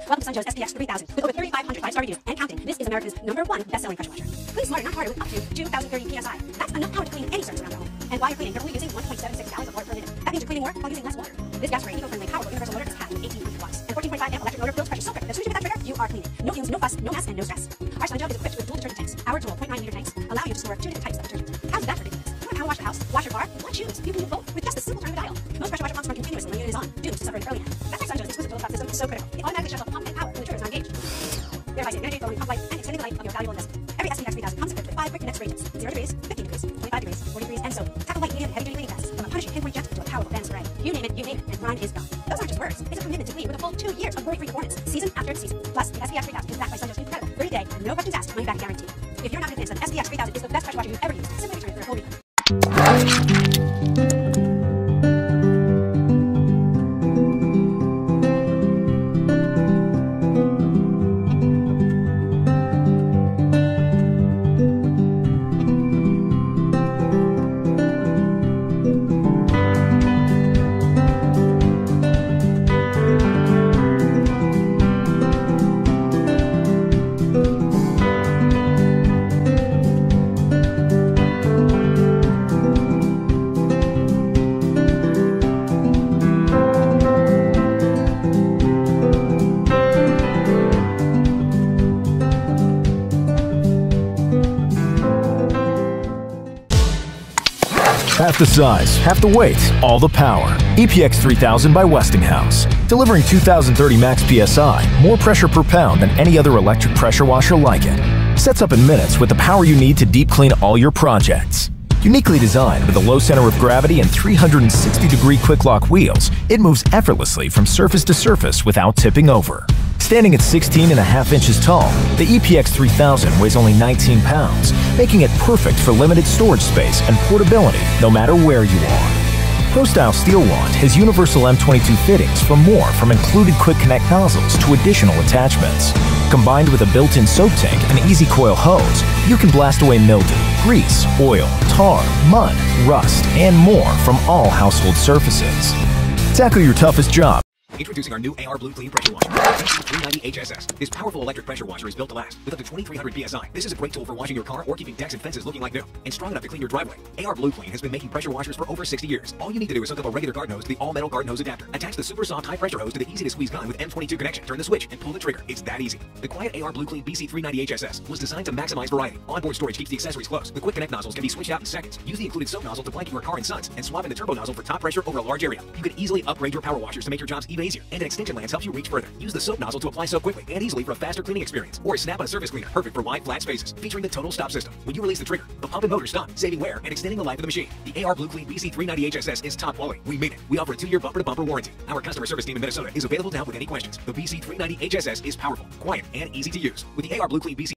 Welcome to Suyncll's SPX 3000 with over 3,500 5-star reviews and counting. This is America's #1 best-selling pressure washer. Clean smarter, not harder with up to 2,030 PSI. That's enough power to clean any surface around your home. And while you're cleaning, you're only using 1.76 gallons of water per minute. That means you're cleaning more while using less water. This gas-free, eco-friendly, powerful universal motor is packed with 1,800 watts. And 14.5 amp electric motor builds pressure so quick that as soon as you hit that trigger, you are cleaning. No fumes, no fuss, no mess, and no stress. Our Suyncll is equipped with dual detergent tanks. Our dual 0.9-liter tanks allow you to store 2 different types of detergent. How's that for ridiculous? You want to power wash the house, wash your car? Why choose? You can do both with just a simple turn of the dial. Most pressure washer pumps run continuously when the unit is on, doomed to suffer an early end. That's why Suyncll's exclusive dual-stop system is so critical. It automatically shuts off the pump and power when the trigger is not engaged. Thereby saving energy, lowering pump life, and extending the life of your valuable investment. Every SPX 3000 comes equipped with 5 quick connect ranges: 0 degrees, 15 degrees, 25 degrees, 40 degrees, and so tackle light, medium, heavy-duty cleaning tasks from a punishing pinpoint jet to a powerful fan spray. You name it, and grime is gone. Those aren't just words. It's a commitment to clean with a full 2 years of worry-free performance, season after season. Plus, the SPX 3000 is backed by Suyncll's incredible 30-day, no questions asked, money-back guarantee. If you're not convinced that the SPX 3000 is the best pressure washer you've ever used, simply return it for a full refund. Half the size, half the weight, all the power. EPX 3000 by Westinghouse. Delivering 2030 max PSI, more pressure per pound than any other electric pressure washer like it. Sets up in minutes with the power you need to deep clean all your projects. Uniquely designed with a low center of gravity and 360-degree quick lock wheels, it moves effortlessly from surface to surface without tipping over. Standing at 16.5 inches tall, the EPX 3000 weighs only 19 pounds, making it perfect for limited storage space and portability no matter where you are. Pro-style steel wand has universal M22 fittings for more, from included quick connect nozzles to additional attachments. Combined with a built-in soap tank and easy coil hose, you can blast away mildew, grease, oil, tar, mud, rust, and more from all household surfaces. Tackle your toughest job. Introducing our new AR Blue Clean Pressure Washer, PC390 HSS. This powerful electric pressure washer is built to last, with up to 2,300 PSI. This is a great tool for washing your car or keeping decks and fences looking like new, and strong enough to clean your driveway. AR Blue Clean has been making pressure washers for over 60 years. All you need to do is hook up a regular garden hose to the all-metal garden hose adapter. Attach the super soft high-pressure hose to the easy-to-squeeze gun with M22 connection. Turn the switch and pull the trigger. It's that easy. The quiet AR Blue Clean BC390 HSS was designed to maximize variety. Onboard storage keeps the accessories close. The quick connect nozzles can be switched out in seconds. Use the included soap nozzle to blanket your car and suds, and swap in the turbo nozzle for top pressure over a large area. You can easily upgrade your power washers to make your jobs even easier, and an extension lance helps you reach further. Use the soap nozzle to apply soap quickly and easily for a faster cleaning experience, or snap on a surface cleaner, perfect for wide, flat spaces. Featuring the total stop system. When you release the trigger, the pump and motor stop, saving wear and extending the life of the machine. The AR Blue Clean BC390 HSS is top quality. We mean it. We offer a 2-year bumper-to-bumper warranty. Our customer service team in Minnesota is available to help with any questions. The BC390 HSS is powerful, quiet, and easy to use. With the AR Blue Clean BC